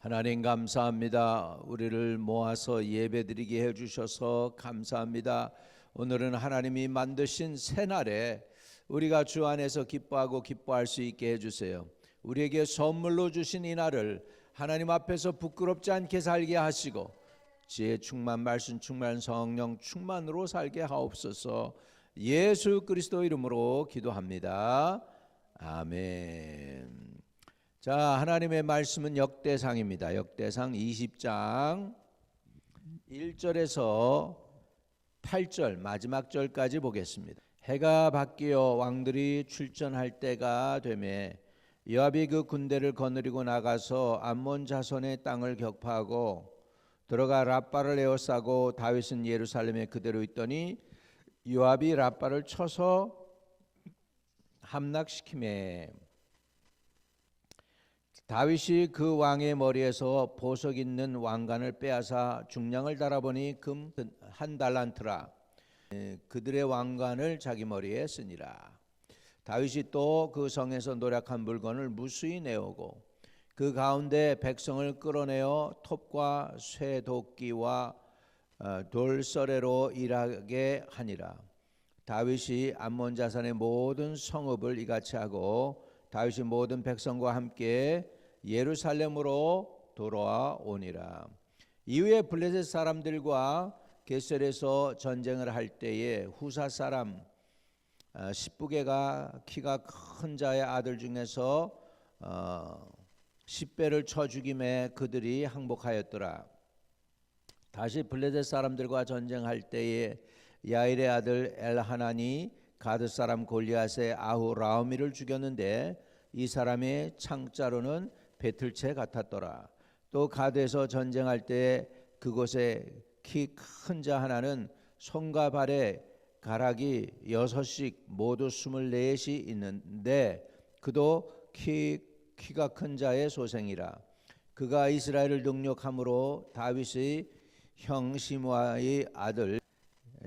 하나님 감사합니다. 우리를 모아서 예배드리게 해주셔서 감사합니다. 오늘은 하나님이 만드신 새날에 우리가 주 안에서 기뻐하고 기뻐할 수 있게 해주세요. 우리에게 선물로 주신 이 날을 하나님 앞에서 부끄럽지 않게 살게 하시고 지혜 충만, 말씀 충만, 성령 충만으로 살게 하옵소서. 예수 그리스도 이름으로 기도합니다. 아멘. 자, 하나님의 말씀은 역대상입니다. 역대상 20장 1절에서 8절 마지막 절까지 보겠습니다. 해가 바뀌어 왕들이 출전할 때가 되매 요압이 그 군대를 거느리고 나가서 암몬 자손의 땅을 격파하고 들어가 랍바를 에워싸고 다윗은 예루살렘에 그대로 있더니 요압이 랍바를 쳐서 함락시키매 다윗이 그 왕의 머리에서 보석 있는 왕관을 빼앗아 중량을 달아보니 금 한 달란트라. 그들의 왕관을 자기 머리에 쓰니라. 다윗이 또 그 성에서 노략한 물건을 무수히 내오고 그 가운데 백성을 끌어내어 톱과 쇠도끼와 돌서래로 일하게 하니라. 다윗이 암몬 자손의 모든 성읍을 이같이 하고 다윗이 모든 백성과 함께 예루살렘으로 돌아와 오니라. 이후에 블레셋 사람들과 게셀에서 전쟁을 할 때에 후사 사람 십부게가 키가 큰 자의 아들 중에서 10배를 쳐 죽임에 그들이 항복하였더라. 다시 블레셋 사람들과 전쟁할 때에 야일의 아들 엘하나니 가드 사람 골리앗의 아후 라우미를 죽였는데 이 사람의 창자로는 배틀채 같았더라. 또 가드에서 전쟁할 때 그곳에 키 큰 자 하나는 손과 발에 가락이 6씩 모두 24이 있는데 그도 키가 큰 자의 소생이라. 그가 이스라엘을 능욕함으로 다윗의 형 시므아의 아들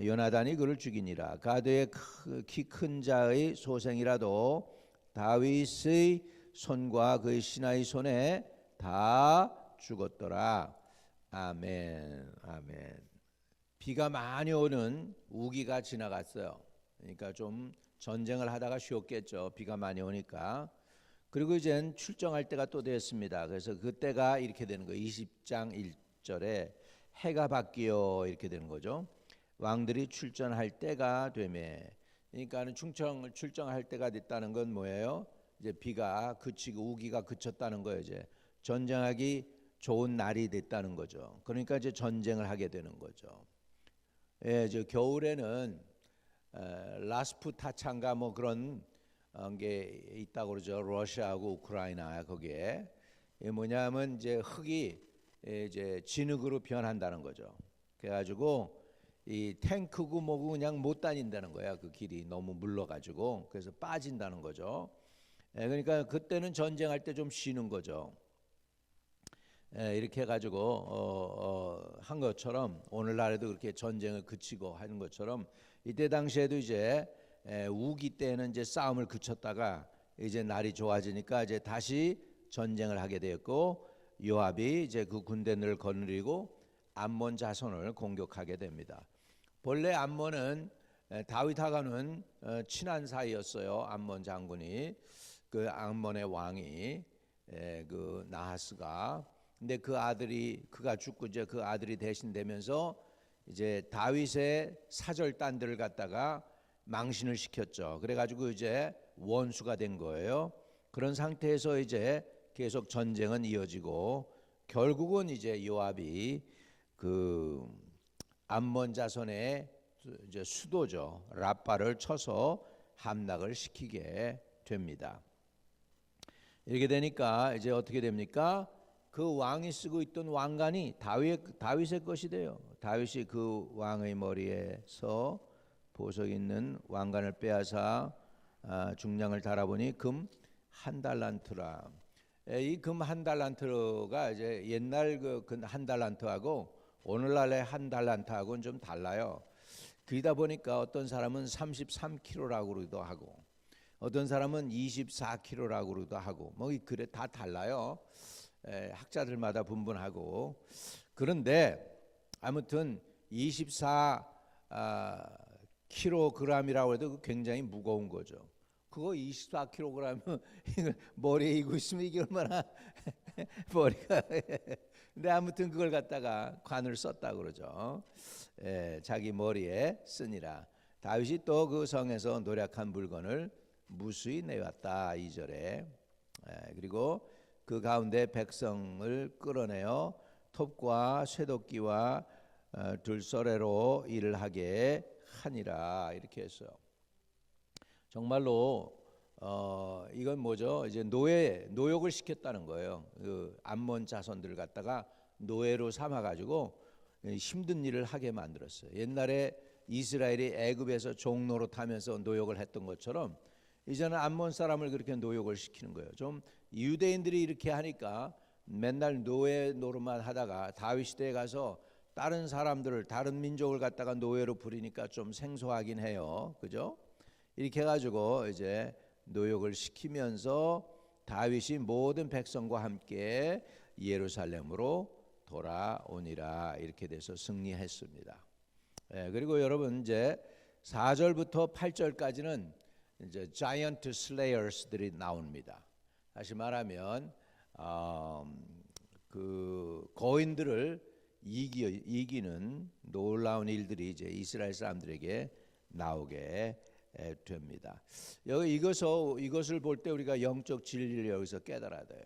요나단이 그를 죽이니라. 가드의 키 큰 자의 소생이라도 다윗의 손과 그의 신하의 손에 다 죽었더라. 아멘. 아멘. 비가 많이 오는 우기가 지나갔어요. 그러니까 좀 전쟁을 하다가 쉬었겠죠. 비가 많이 오니까. 그리고 이젠 출정할 때가 또 됐습니다. 그래서 그때가 이렇게 되는 거예요. 20장 1절에 해가 바뀌어 이렇게 되는 거죠. 왕들이 출전할 때가 되매. 그러니까는 출정할 때가 됐다는 건 뭐예요? 이제 비가 그치고 우기가 그쳤다는 거예요. 이제 전쟁하기 좋은 날이 됐다는 거죠. 그러니까 이제 전쟁을 하게 되는 거죠. 예, 저 겨울에는 라스푸타찬가 뭐 그런 게 있다고 그러죠. 러시아하고 우크라이나 거기에 뭐냐면 이제 흙이 이제 진흙으로 변한다는 거죠. 그래가지고 이 탱크고 뭐고 그냥 못 다닌다는 거야. 그 길이 너무 물러가지고 그래서 빠진다는 거죠. 그러니까 그때는 전쟁할 때 좀 쉬는 거죠. 이렇게 해가지고 한 것처럼 오늘날에도 그렇게 전쟁을 그치고 하는 것처럼 이때 당시에도 이제 우기 때는 이제 싸움을 그쳤다가 이제 날이 좋아지니까 이제 다시 전쟁을 하게 되었고 요압이 이제 그 군대를 거느리고 암몬 자손을 공격하게 됩니다. 본래 암몬은 다윗하고는 친한 사이였어요. 암몬 장군이 그 암몬의 왕이 그 나하스가. 근데 그 아들이 그가 죽고 이제 그 아들이 대신 되면서 이제 다윗의 사절단들을 갖다가 망신을 시켰죠. 그래가지고 이제 원수가 된 거예요. 그런 상태에서 이제 계속 전쟁은 이어지고 결국은 이제 요압이 그 암몬 자손의 이제 수도죠. 랍바를 쳐서 함락을 시키게 됩니다. 이렇게 되니까 이제 어떻게 됩니까? 그 왕이 쓰고 있던 왕관이 다윗의 것이 돼요. 다윗이 그 왕의 머리에서 보석 있는 왕관을 빼앗아 중량을 달아보니 금 한 달란트라. 이 금 한 달란트가 이제 옛날 그 한 달란트하고 오늘날의 한 달란트하고는 좀 달라요. 그러다 보니까 어떤 사람은 33kg라고 그러기도 하고 어떤 사람은 24kg라고 그러기도 하고 뭐 그래 다 달라요. 학자들마다 분분하고. 그런데 아무튼 24kg이라고 해도 굉장히 무거운 거죠. 그거 24kg이면 머리에 이고 있으면 이게 얼마나 머리가 근데 아무튼 그걸 갖다가 관을 썼다 그러죠. 자기 머리에 쓰니라. 다윗이 또 그 성에서 노력한 물건을 무수히 내왔다 2절에. 그리고 그 가운데 백성을 끌어내어 톱과 쇠도끼와 들소래로 일을 하게 하니라 이렇게 했어요. 정말로 이건 뭐죠? 이제 노역을 시켰다는 거예요. 그 암몬 자손들을 갖다가 노예로 삼아가지고 힘든 일을 하게 만들었어요. 옛날에 이스라엘이 애굽에서 종노릇하면서 노역을 했던 것처럼 이제는 암몬 사람을 그렇게 노역을 시키는 거예요. 좀 유대인들이 이렇게 하니까 맨날 노예 노릇만 하다가 다윗 시대에 가서 다른 사람들을 다른 민족을 갖다가 노예로 부리니까 좀 생소하긴 해요. 그죠? 이렇게 해가지고 이제 노역을 시키면서 다윗이 모든 백성과 함께 예루살렘으로 돌아오니라 이렇게 돼서 승리했습니다. 그리고 여러분 이제 4절부터 8절까지는 이제 자이언트 슬레이어스들이 나옵니다. 다시 말하면 그 거인들을 이기는 놀라운 일들이 이제 이스라엘 사람들에게 나오게 됩니다. 여기 이것을 볼 때 우리가 영적 진리를 여기서 깨달아야 돼요.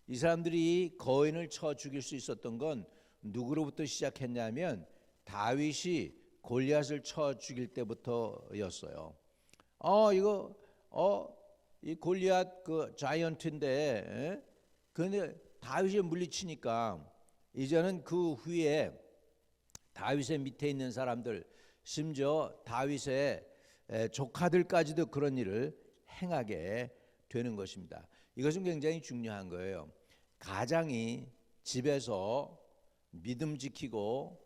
이 사람들이 거인을 쳐 죽일 수 있었던 건 누구로부터 시작했냐면 다윗이 골리앗을 쳐 죽일 때부터였어요. 이 골리앗 그 자이언트인데 근데 다윗이 물리치니까 이제는 그 후에 다윗의 밑에 있는 사람들 심지어 다윗의 조카들까지도 그런 일을 행하게 되는 것입니다. 이것은 굉장히 중요한 거예요. 가장이 집에서 믿음 지키고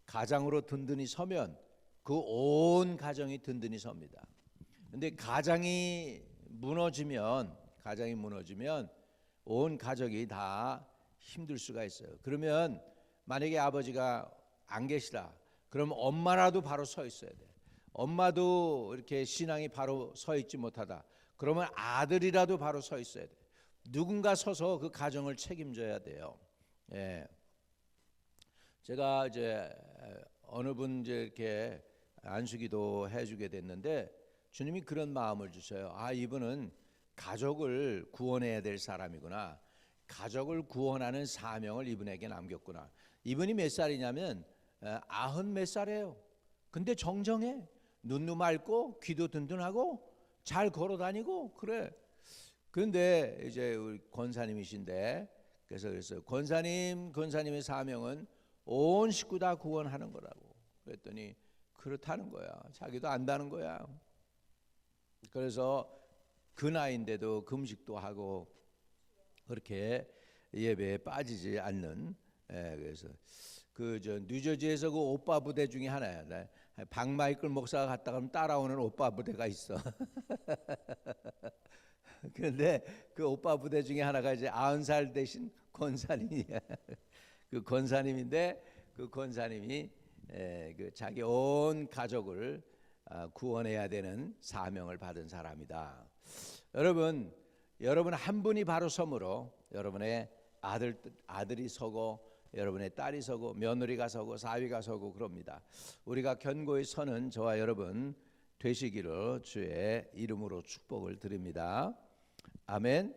가장으로 든든히 서면 그 온 가정이 든든히 섭니다. 근데 가장이 무너지면 온 가족이 다 힘들 수가 있어요. 그러면 만약에 아버지가 안 계시다. 그러면 엄마라도 바로 서 있어야 돼. 엄마도 이렇게 신앙이 바로 서 있지 못하다. 그러면 아들이라도 바로 서 있어야 돼. 누군가 서서 그 가정을 책임져야 돼요. 제가 이제 어느 분 이제 이렇게 안수기도 해주게 됐는데 주님이 그런 마음을 주셔요. 이분은 가족을 구원해야 될 사람이구나. 가족을 구원하는 사명을 이분에게 남겼구나. 이분이 몇 살이냐면 90몇 살이에요. 근데 정정해. 눈도 맑고 귀도 든든하고 잘 걸어다니고 그래. 그런데 이제 우리 권사님이신데 그래서 권사님의 사명은 온 식구 다 구원하는 거라고. 그랬더니 그렇다는 거야. 자기도 안다는 거야. 그래서 그 나이인데도 금식도 하고 그렇게 예배에 빠지지 않는. 그래서 뉴저지에서 그 오빠 부대 중에 하나야. 박마이클 목사가 갔다 가면 따라오는 오빠 부대가 있어. 그런데 그 오빠 부대 중에 하나가 이제 90살 되신 권사님이야. 그 권사님인데 그 권사님이 그 자기 온 가족을 구원해야 되는 사명을 받은 사람이다. 여러분 한 분이 바로 섬으로 여러분의 아들이 서고 여러분의 딸이 서고 며느리가 서고 사위가 서고 그럽니다. 우리가 견고히 서는 저와 여러분 되시기를 주의 이름으로 축복을 드립니다. 아멘.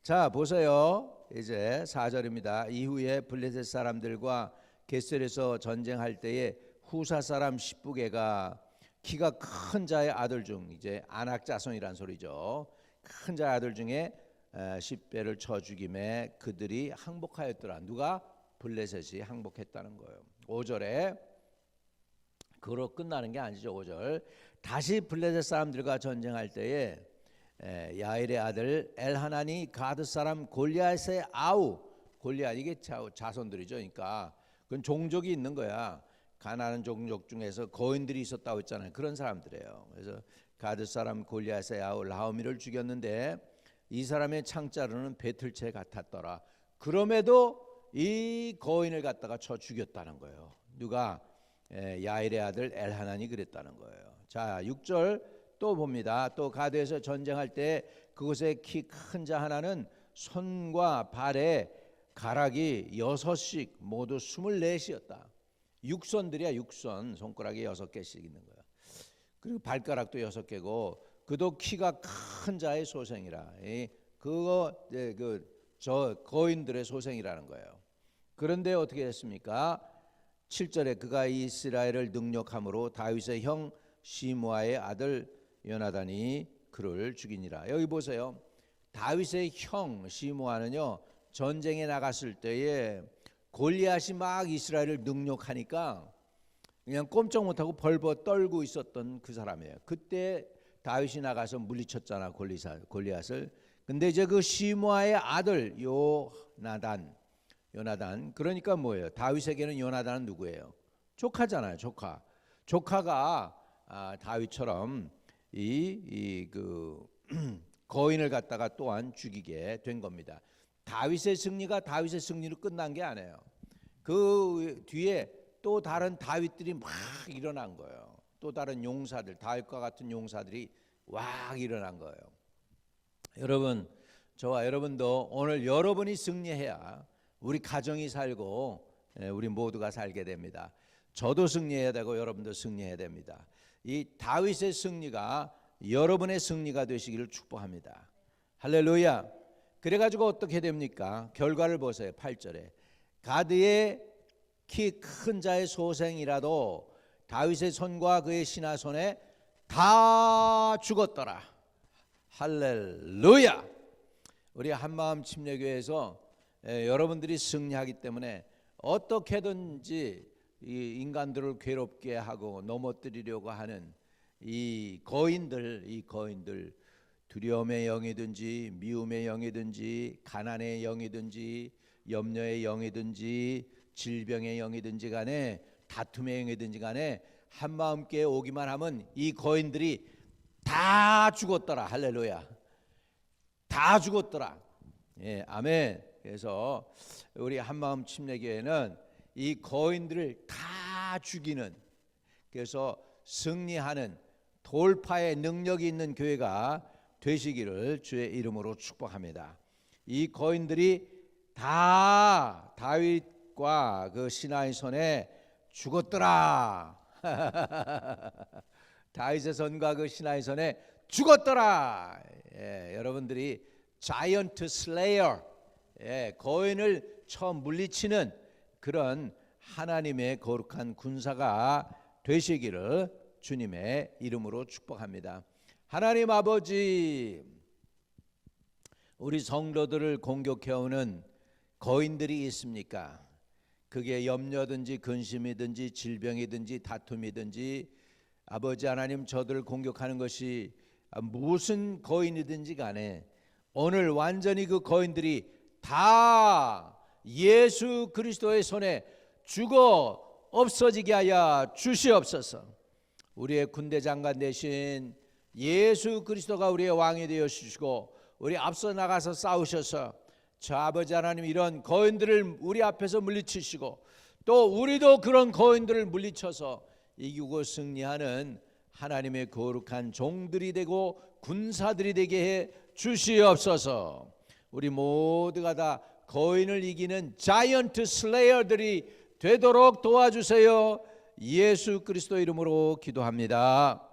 자 보세요. 이제 4절입니다. 이후에 블레셋 사람들과 겟셀에서 전쟁할 때에 후사 사람 십부개가 키가 큰 자의 아들 중 이제 아낙 자손이란 소리죠. 큰 자의 아들 중에 10배를 쳐 죽임에 그들이 항복하였더라. 누가? 블레셋이 항복했다는 거예요. 5절에 그로 끝나는 게 아니죠. 5절 다시 블레셋 사람들과 전쟁할 때에 야일의 아들 엘하나니 가드 사람 골리앗의 아우. 골리앗 이게 자손들이죠. 그러니까 그건 종족이 있는 거야. 가나안 종족 중에서 거인들이 있었다고 했잖아요. 그런 사람들이에요. 그래서 가드 사람 골리앗의 아우 라우미를 죽였는데 이 사람의 창자루는 배틀채 같았더라. 그럼에도 이 거인을 갖다가 쳐 죽였다는 거예요. 누가? 야일의 아들 엘하난이 그랬다는 거예요. 자, 6절 또 봅니다. 또 가드에서 전쟁할 때 그곳에 키 큰 자 하나는 손과 발에 가락이 6씩 모두 24씩이었다. 육선들이야, 육선. 손가락이 6개씩 있는 거야. 그리고 발가락도 6개고 그도 키가 큰 자의 소생이라. 저 거인들의 소생이라는 거예요. 그런데 어떻게 됐습니까? 7절에 그가 이스라엘을 능력함으로 다윗의 형 시므아의 아들 요나단이 그를 죽이니라. 여기 보세요. 다윗의 형 시므아는요, 전쟁에 나갔을 때에 골리앗이 막 이스라엘을 능력하니까 그냥 꼼짝 못하고 벌벌 떨고 있었던 그 사람이에요. 그때 다윗이 나가서 물리쳤잖아, 골리앗을. 근데 이제 그 시므아의 아들 요나단, 그러니까 뭐예요? 다윗에게는 요나단은 누구예요? 조카잖아요, 조카. 조카가 다윗처럼 그 거인을 갖다가 또한 죽이게 된 겁니다. 다윗의 승리가 다윗의 승리로 끝난 게 아니에요. 그 뒤에 또 다른 다윗들이 막 일어난 거예요. 또 다른 용사들, 다윗과 같은 용사들이 막 일어난 거예요. 여러분, 저와 여러분도 오늘 여러분이 승리해야 우리 가정이 살고 우리 모두가 살게 됩니다. 저도 승리해야 되고 여러분도 승리해야 됩니다. 이 다윗의 승리가 여러분의 승리가 되시기를 축복합니다. 할렐루야. 그래가지고 어떻게 됩니까? 결과를 보세요. 8절에 가드의 키 큰 자의 소생이라도 다윗의 손과 그의 신하 손에 다 죽었더라. 할렐루야. 우리 한마음 침례교회에서 여러분들이 승리하기 때문에 어떻게든지 이 인간들을 괴롭게 하고 넘어뜨리려고 하는 이 거인들 두려움의 영이든지 미움의 영이든지 가난의 영이든지 염려의 영이든지 질병의 영이든지 간에 다툼의 영이든지 간에 한마음께 오기만 하면 이 거인들이 다 죽었더라. 할렐루야. 다 죽었더라. 예, 아멘. 그래서 우리 한마음 침례교회는 이 거인들을 다 죽이는, 그래서 승리하는 돌파의 능력이 있는 교회가 되시기를 주의 이름으로 축복합니다. 이 거인들이 다 다윗과 그 신하의 손에 죽었더라. 다윗의 손과 그 신하의 손에 죽었더라. 예, 여러분들이 자이언트 슬레이어, 거인을 처음 물리치는 그런 하나님의 거룩한 군사가 되시기를 주님의 이름으로 축복합니다. 하나님 아버지, 우리 성도들을 공격해오는 거인들이 있습니까? 그게 염려든지 근심이든지 질병이든지 다툼이든지 아버지 하나님, 저들을 공격하는 것이 무슨 거인이든지 간에 오늘 완전히 그 거인들이 다 예수 그리스도의 손에 죽어 없어지게 하여 주시옵소서. 우리의 군대 장관 대신 예수 그리스도가 우리의 왕이 되어 주시고 우리 앞서 나가서 싸우셔서 저 아버지 하나님, 이런 거인들을 우리 앞에서 물리치시고 또 우리도 그런 거인들을 물리쳐서 이기고 승리하는 하나님의 거룩한 종들이 되고 군사들이 되게 해 주시옵소서. 우리 모두가 다 거인을 이기는 자이언트 슬레이어들이 되도록 도와주세요. 예수 그리스도 이름으로 기도합니다.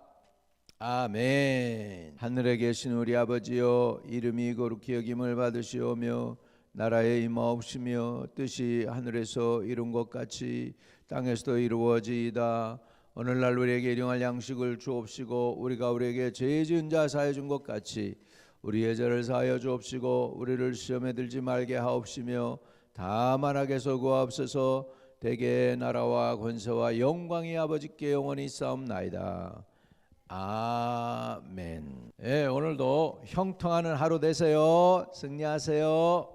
아멘. 하늘에 계신 우리 아버지여, 이름이 거룩히 여김을 받으시오며 나라에 임하옵시며 뜻이 하늘에서 이룬 것 같이 땅에서도 이루어지이다. 오늘날 우리에게 일용할 양식을 주옵시고 우리가 우리에게 죄 지은 자 사하여 준 것 같이 우리의 죄를 사하여 주옵시고 우리를 시험에 들지 말게 하옵시며 다만 악에서 구하옵소서. 대개 나라와 권세와 영광이 아버지께 영원히 싸움나이다. 아멘. 오늘도 형통하는 하루 되세요. 승리하세요.